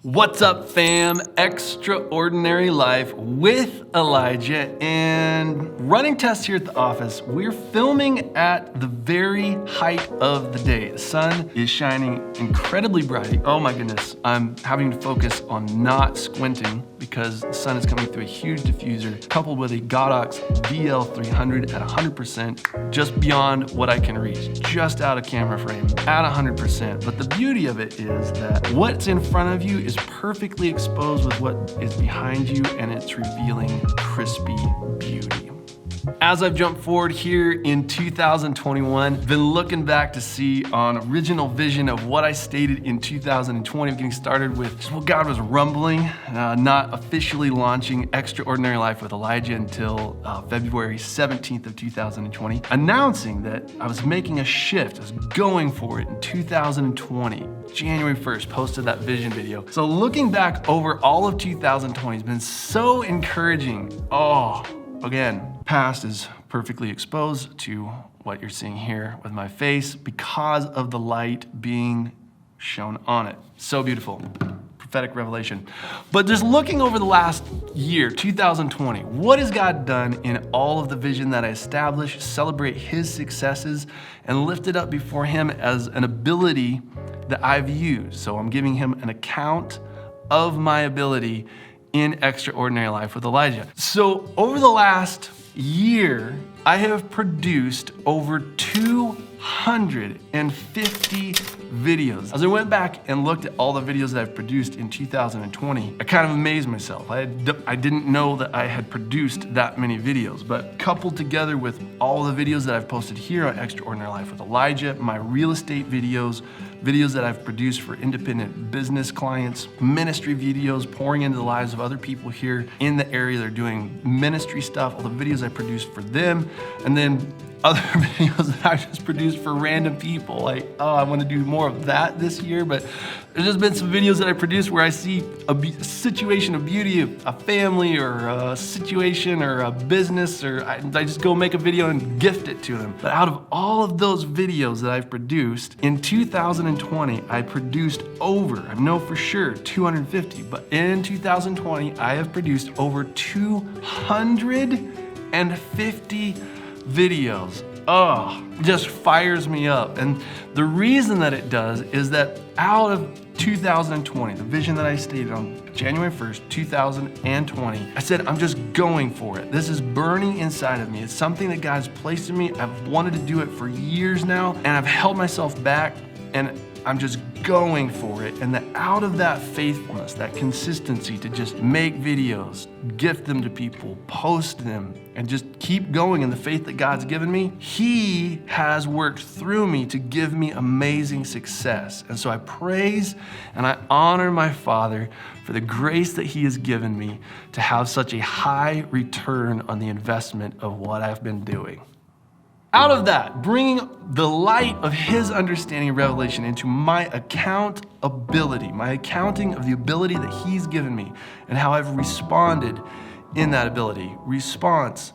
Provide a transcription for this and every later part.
What's up, fam? Extraordinary Life with Elijah, and running tests here at the office. We're filming at the very height of the day. The sun is shining incredibly bright. Oh my goodness, I'm having to focus on not squinting because the sun is coming through a huge diffuser coupled with a Godox DL300 at 100%, just beyond what I can reach, just out of camera frame at 100%. But the beauty of it is that what's in front of you is perfectly exposed with what is behind you, and it's revealing crispy beauty. As I've jumped forward here in 2021, been looking back to see on original vision of what I stated in 2020, getting started with just what God was rumbling, not officially launching Extraordinary Life with Elijah until February 17th of 2020, announcing that I was making a shift, I was going for it in 2020. January 1st, posted that vision video. So looking back over all of 2020 has been so encouraging. Again, past is perfectly exposed to what you're seeing here with my face because of the light being shown on it. So beautiful. Prophetic revelation. But just looking over the last year, 2020, what has God done in all of the vision that I established, celebrate His successes, and lift it up before Him as an ability that I've used. So I'm giving Him an account of my ability in Extraordinary Life with Elijah. So over the last year, I have produced over 250 videos. As I went back and looked at all the videos that I've produced in 2020, I kind of amazed myself. I didn't know that I had produced that many videos, but coupled together with all the videos that I've posted here on Extraordinary Life with Elijah, my real estate videos that I've produced for independent business clients, ministry videos, pouring into the lives of other people here in the area that are doing ministry stuff, all the videos I produced for them, and then other videos that I just produced for random people. Like, I want to do more of that this year, but there's just been some videos that I produced where I see a situation of beauty, a family or a situation or a business, or I just go make a video and gift it to them. But out of all of those videos that I've produced, in 2020, I produced over, I know for sure, 250, but in 2020, I have produced over 250 videos. Just fires me up. And the reason that it does is that out of 2020, the vision that I stated on January 1st, 2020, I said, I'm just going for it. This is burning inside of me. It's something that God's placed in me. I've wanted to do it for years now, and I've held myself back, and I'm just going for it. And that out of that faithfulness, that consistency to just make videos, gift them to people, post them, and just keep going in the faith that God's given me, He has worked through me to give me amazing success. And so I praise and I honor my Father for the grace that He has given me to have such a high return on the investment of what I've been doing. Out of that, bringing the light of His understanding and revelation into my accountability, my accounting of the ability that He's given me and how I've responded in that ability. Response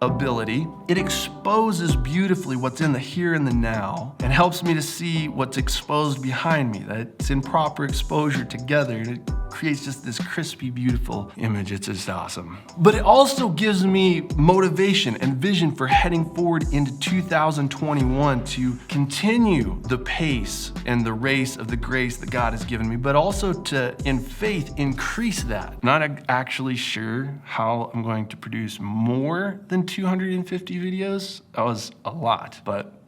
ability. It exposes beautifully what's in the here and the now and helps me to see what's exposed behind me, that it's in proper exposure together, and it creates just this crispy, beautiful image. It's just awesome. But it also gives me motivation and vision for heading forward into 2021 to continue the pace and the race of the grace that God has given me, but also to, in faith, increase that. I'm not actually sure how I'm going to produce more than 250 videos. That was a lot, but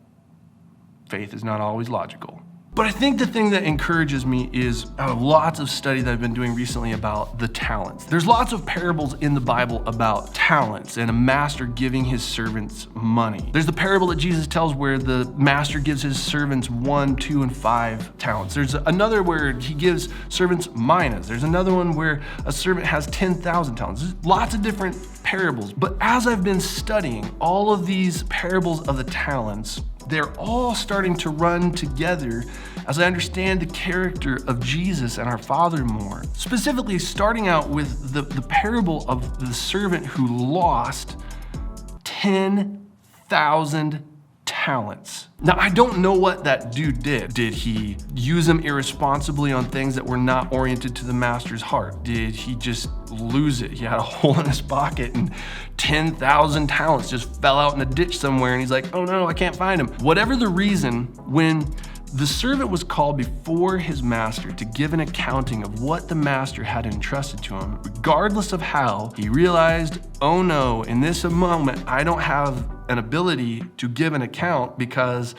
faith is not always logical. But I think the thing that encourages me is lots of study that I've been doing recently about the talents. There's lots of parables in the Bible about talents and a master giving his servants money. There's the parable that Jesus tells where the master gives his servants 1, 2, and 5 talents. There's another where he gives servants minas. There's another one where a servant has 10,000 talents. There's lots of different parables. But as I've been studying all of these parables of the talents, they're all starting to run together as I understand the character of Jesus and our Father more. Specifically, starting out with the parable of the servant who lost 10,000 talents. talents. Now, I don't know what that dude did. Did he use them irresponsibly on things that were not oriented to the master's heart? Did he just lose it? He had a hole in his pocket and 10,000 talents just fell out in a ditch somewhere and he's like, oh no, I can't find him. Whatever the reason, when the servant was called before his master to give an accounting of what the master had entrusted to him, regardless of how, he realized, oh no, in this moment, I don't have an ability to give an account because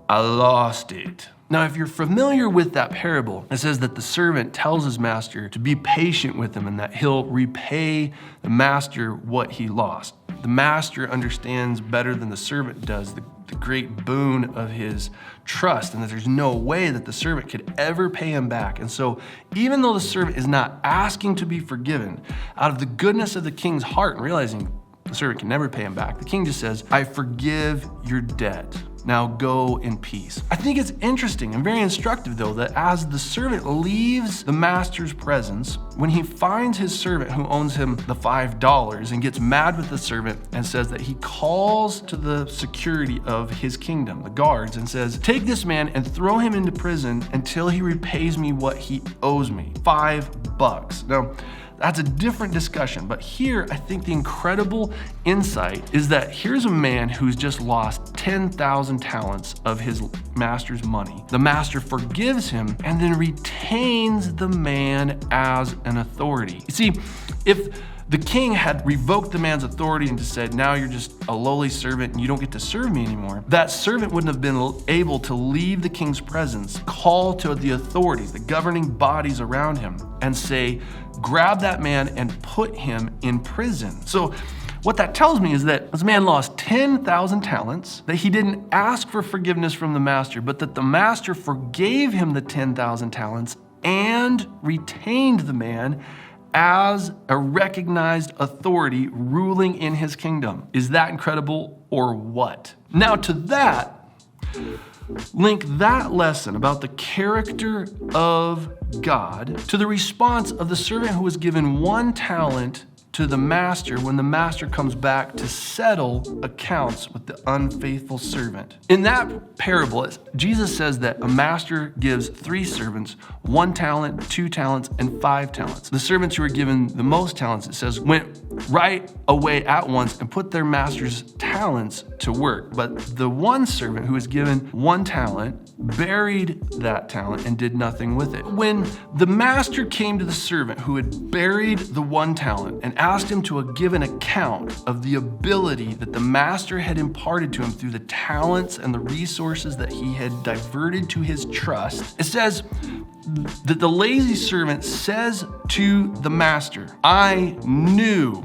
I lost it. Now, if you're familiar with that parable, it says that the servant tells his master to be patient with him and that he'll repay the master what he lost. The master understands better than the servant does the great boon of his trust, and that there's no way that the servant could ever pay him back. And so even though the servant is not asking to be forgiven, out of the goodness of the king's heart and realizing the servant can never pay him back, the king just says, I forgive your debt. Now go in peace. I think it's interesting and very instructive, though, that as the servant leaves the master's presence, when he finds his servant who owns him the $5 and gets mad with the servant and says that he calls to the security of his kingdom, the guards, and says, take this man and throw him into prison until he repays me what he owes me, $5. Now, that's a different discussion, but here I think the incredible insight is that here's a man who's just lost 10,000 talents of his master's money. The master forgives him and then retains the man as an authority. You see, if the king had revoked the man's authority and just said, now you're just a lowly servant and you don't get to serve me anymore, that servant wouldn't have been able to leave the king's presence, call to the authorities, the governing bodies around him, and say, grab that man and put him in prison. So what that tells me is that this man lost 10,000 talents, that he didn't ask for forgiveness from the master, but that the master forgave him the 10,000 talents and retained the man as a recognized authority ruling in his kingdom. Is that incredible or what? Now to that, link that lesson about the character of God to the response of the servant who was given 1 talent to the master when the master comes back to settle accounts with the unfaithful servant. In that parable, Jesus says that a master gives 3 servants 1 talent, 2 talents, and 5 talents. The servants who were given the most talents, it says, went right away at once and put their master's talents to work. But the one servant who was given 1 talent buried that talent and did nothing with it. When the master came to the servant who had buried the 1 talent and asked him to give an account of the ability that the master had imparted to him through the talents and the resources that he had diverted to his trust, it says that the lazy servant says to the master, I knew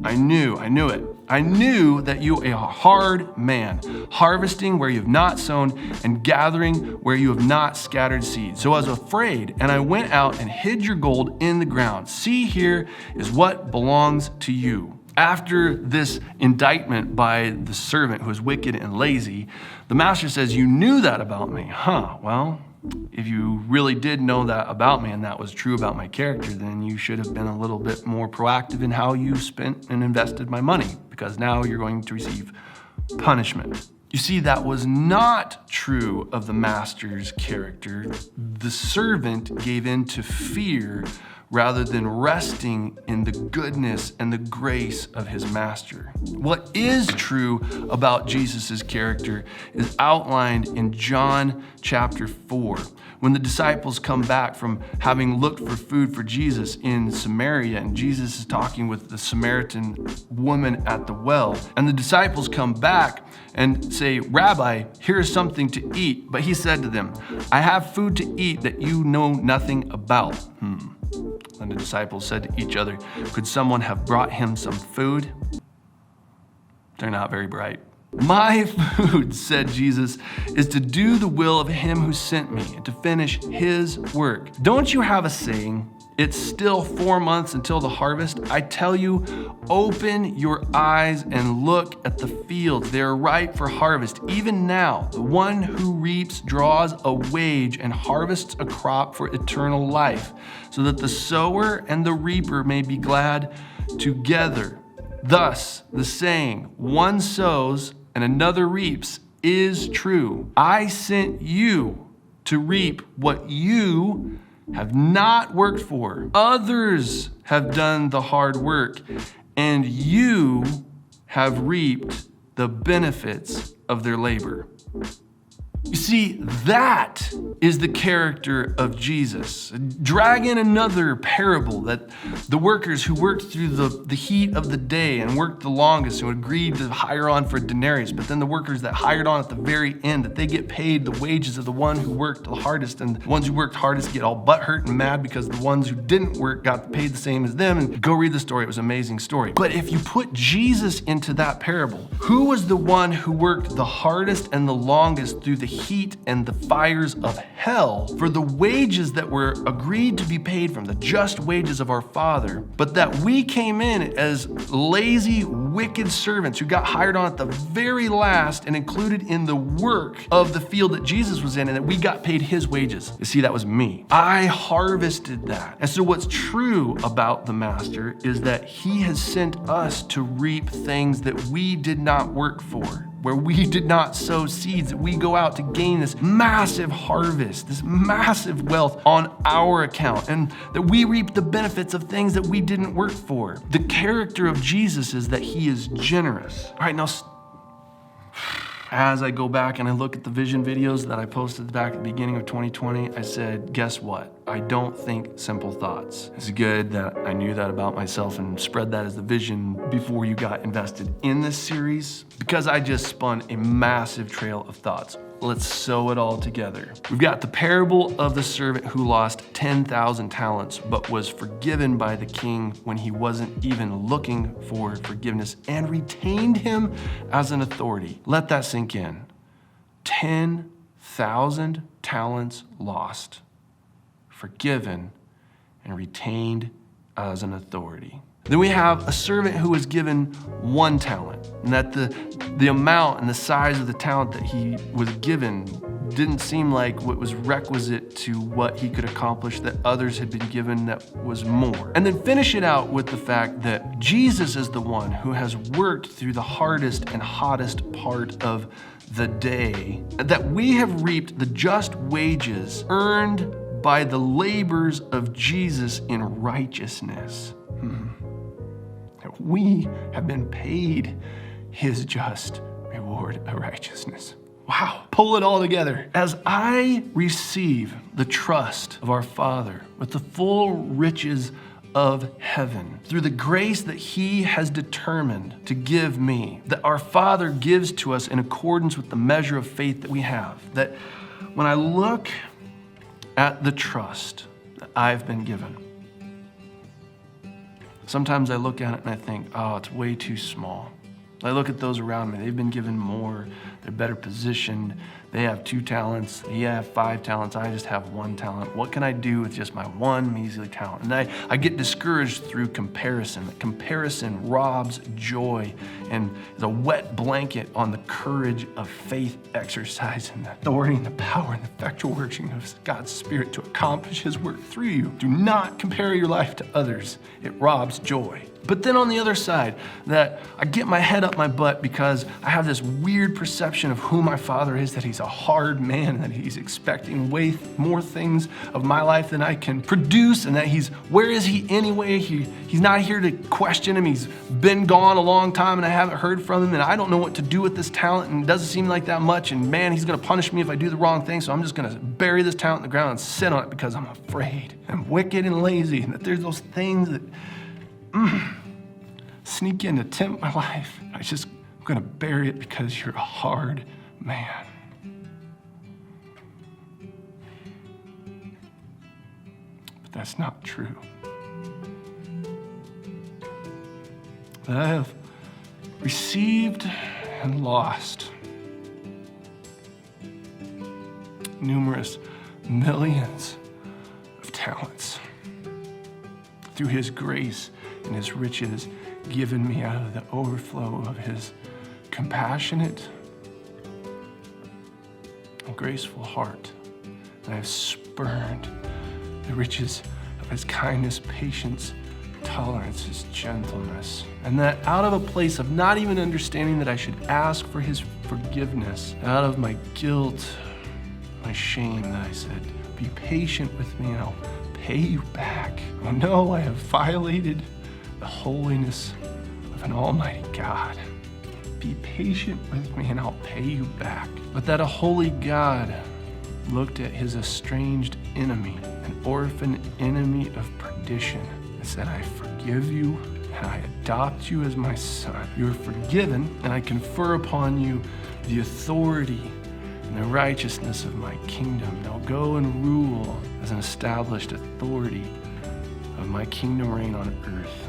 it. I knew that you are a hard man, harvesting where you have not sown and gathering where you have not scattered seed. So I was afraid, and I went out and hid your gold in the ground. See, here is what belongs to you. After this indictment by the servant who is wicked and lazy, the master says, you knew that about me. Well, if you really did know that about me and that was true about my character, then you should have been a little bit more proactive in how you spent and invested my money, because now you're going to receive punishment. You see, that was not true of the master's character. The servant gave in to fear rather than resting in the goodness and the grace of his master. What is true about Jesus' character is outlined in John chapter 4. When the disciples come back from having looked for food for Jesus in Samaria, and Jesus is talking with the Samaritan woman at the well, and the disciples come back and say, Rabbi, here is something to eat. But he said to them, I have food to eat that you know nothing about. And the disciples said to each other, could someone have brought him some food? They're not very bright. My food, said Jesus, is to do the will of him who sent me and to finish his work. Don't you have a saying, it's still 4 months until the harvest? I tell you, open your eyes and look at the fields. They are ripe for harvest. Even now, the one who reaps draws a wage and harvests a crop for eternal life, so that the sower and the reaper may be glad together. Thus, the saying, one sows and another reaps is true. I sent you to reap what you have not worked for. Others have done the hard work, and you have reaped the benefits of their labor. You see, that is the character of Jesus. Drag in another parable that the workers who worked through the heat of the day and worked the longest, who agreed to hire on for a denarius, but then the workers that hired on at the very end, that they get paid the wages of the one who worked the hardest, and the ones who worked hardest get all butthurt and mad because the ones who didn't work got paid the same as them. And go read the story, it was an amazing story. But if you put Jesus into that parable, who was the one who worked the hardest and the longest through the heat and the fires of hell for the wages that were agreed to be paid from, the just wages of our Father, but that we came in as lazy, wicked servants who got hired on at the very last and included in the work of the field that Jesus was in, and that we got paid his wages. You see, that was me. I harvested that. And so what's true about the Master is that he has sent us to reap things that we did not work for, where we did not sow seeds, that we go out to gain this massive harvest, this massive wealth on our account, and that we reap the benefits of things that we didn't work for. The character of Jesus is that he is generous. All right, now, as I go back and I look at the vision videos that I posted back at the beginning of 2020, I said, guess what? I don't think simple thoughts. It's good that I knew that about myself and spread that as the vision before you got invested in this series, because I just spun a massive trail of thoughts. Let's sew it all together. We've got the parable of the servant who lost 10,000 talents, but was forgiven by the king when he wasn't even looking for forgiveness, and retained him as an authority. Let that sink in. 10,000 talents lost, forgiven, and retained as an authority. Then we have a servant who was given 1 talent, and that the amount and the size of the talent that he was given didn't seem like what was requisite to what he could accomplish that others had been given that was more. And then finish it out with the fact that Jesus is the one who has worked through the hardest and hottest part of the day, that we have reaped the just wages earned by the labors of Jesus in righteousness. That we have been paid his just reward of righteousness. Wow, pull it all together. As I receive the trust of our Father with the full riches of heaven, through the grace that he has determined to give me, that our Father gives to us in accordance with the measure of faith that we have, that when I look at the trust that I've been given, sometimes I look at it and I think, oh, it's way too small. I look at those around me, they've been given more, they're better positioned, they have 2 talents, you have 5 talents, I just have 1 talent. What can I do with just my 1 measly talent? And I get discouraged through comparison. Comparison robs joy and is a wet blanket on the courage of faith exercise and the authority and the power and the effectual working of God's Spirit to accomplish his work through you. Do not compare your life to others. It robs joy. But then on the other side, that I get my head up my butt because I have this weird perception of who my Father is, that he's a hard man, that he's expecting way more things of my life than I can produce, and that where is he anyway? He's not here to question him. He's been gone a long time and I haven't heard from him, and I don't know what to do with this talent, and it doesn't seem like that much, and man, he's gonna punish me if I do the wrong thing, so I'm just gonna bury this talent in the ground and sit on it because I'm afraid. I'm wicked and lazy, and that there's those things that sneak in to tempt my life. I'm gonna bury it because you're a hard man. But that's not true. That I have received and lost numerous millions of talents through his grace and his riches given me out of the overflow of his compassionate and graceful heart. And I have spurned the riches of his kindness, patience, tolerance, his gentleness. And that out of a place of not even understanding that I should ask for his forgiveness, out of my guilt, my shame, that I said, be patient with me and I'll pay you back. Oh no, I have violated the holiness of an almighty God. Be patient with me and I'll pay you back. But that a holy God looked at his estranged enemy, an orphan enemy of perdition, and said, I forgive you and I adopt you as my son. You are forgiven and I confer upon you the authority and the righteousness of my kingdom. Now go and rule as an established authority of my kingdom reign on earth.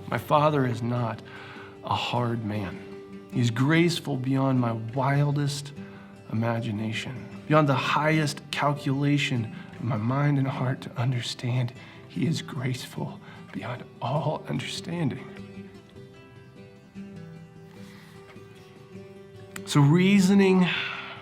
My Father is not a hard man. He's graceful beyond my wildest imagination, beyond the highest calculation of my mind and heart to understand. He is graceful beyond all understanding. So reasoning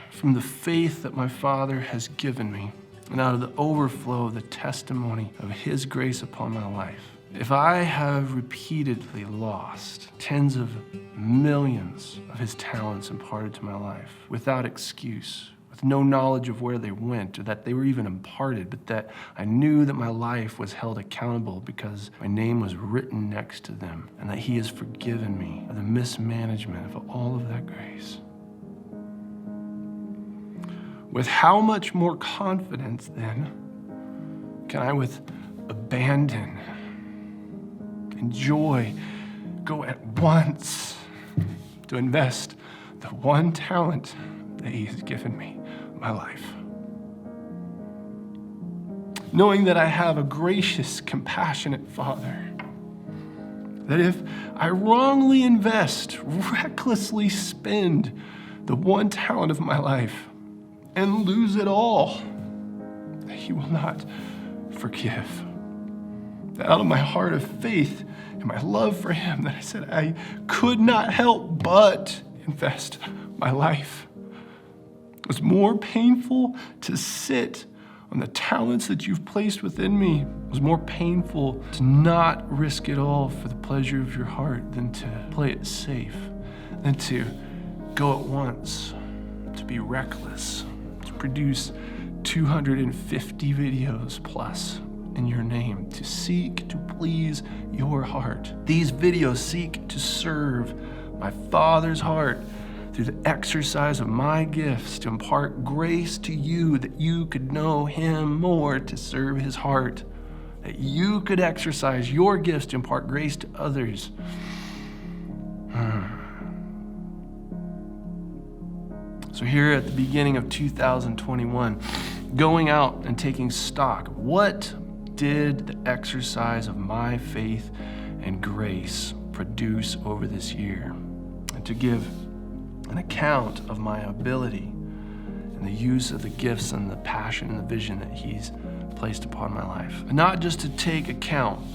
from the faith that my Father has given me, and out of the overflow of the testimony of his grace upon my life, if I have repeatedly lost tens of millions of his talents imparted to my life without excuse, with no knowledge of where they went or that they were even imparted, but that I knew that my life was held accountable because my name was written next to them and that he has forgiven me of the mismanagement of all of that grace. With how much more confidence, then, can I with abandon and joy go at once to invest the one talent that he has given me, my life? Knowing that I have a gracious, compassionate Father, that if I wrongly invest, recklessly spend the one talent of my life and lose it all, that he will not forgive. That out of my heart of faith and my love for him, that I said I could not help but invest my life. It was more painful to sit on the talents that you've placed within me. It was more painful to not risk it all for the pleasure of your heart than to play it safe, than to go at once, to be reckless, to produce 250 videos plus in your name, to seek to please your heart. These videos seek to serve my Father's heart through the exercise of my gifts, to impart grace to you that you could know him more, to serve his heart, that you could exercise your gifts to impart grace to others. So here at the beginning of 2021, going out and taking stock, what did the exercise of my faith and grace produce over this year? And to give an account of my ability and the use of the gifts and the passion and the vision that he's placed upon my life. And not just to take account,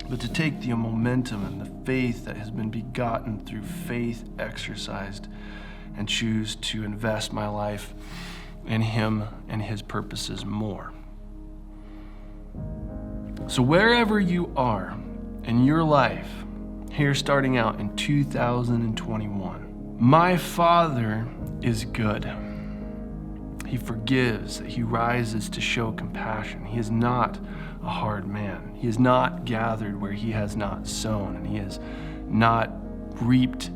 but to take the momentum and the faith that has been begotten through faith exercised and choose to invest my life in him and his purposes more. So wherever you are in your life, here starting out in 2021, my Father is good. He forgives, he rises to show compassion. He is not a hard man. He is not gathered where he has not sown, and he has not reaped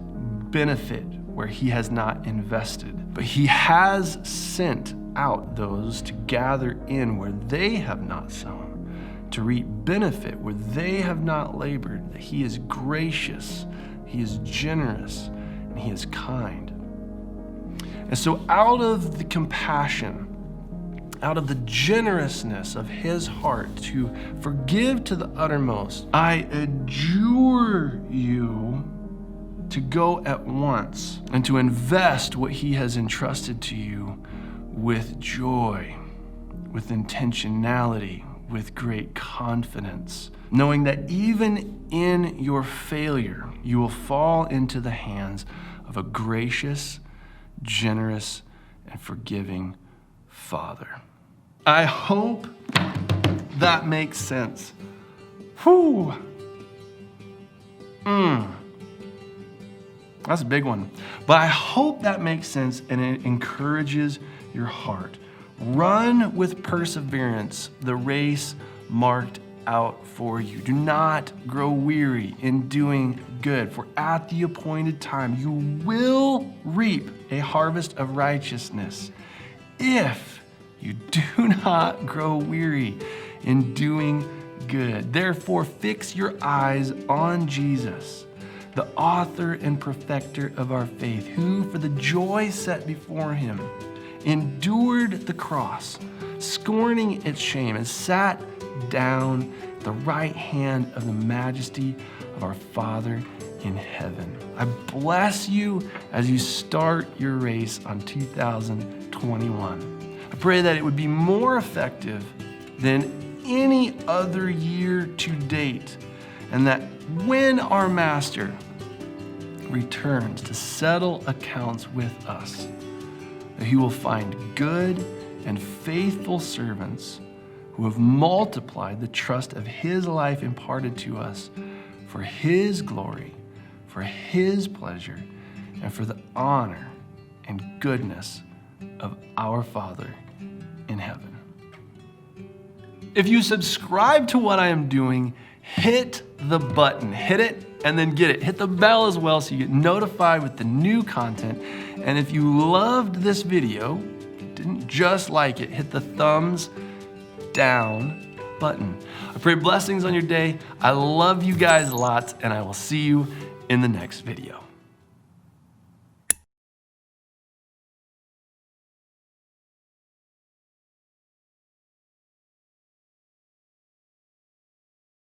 benefit where he has not invested. But he has sent out those to gather in where they have not sown, to reap benefit where they have not labored. That he is gracious, he is generous, and he is kind. And so out of the compassion, out of the generousness of his heart to forgive to the uttermost, I adjure you to go at once and to invest what he has entrusted to you with joy, with intentionality, with great confidence, knowing that even in your failure, you will fall into the hands of a gracious, generous, and forgiving Father. I hope that makes sense. Whew. That's a big one. But I hope that makes sense and it encourages your heart. Run with perseverance the race marked out for you. Do not grow weary in doing good, for at the appointed time you will reap a harvest of righteousness if you do not grow weary in doing good. Therefore, fix your eyes on Jesus, the author and perfecter of our faith, who for the joy set before him endured the cross, scorning its shame, and sat down at the right hand of the majesty of our Father in heaven. I bless you as you start your race on 2021. I pray that it would be more effective than any other year to date, and that when our Master returns to settle accounts with us, that he will find good and faithful servants who have multiplied the trust of his life imparted to us for his glory, for his pleasure, and for the honor and goodness of our Father in heaven. If you subscribe to what I am doing, hit the button, hit it, and then get it. Hit the bell as well so you get notified with the new content. And if you loved this video, didn't just like it, hit the thumbs down button. I pray blessings on your day. I love you guys lots, and I will see you in the next video.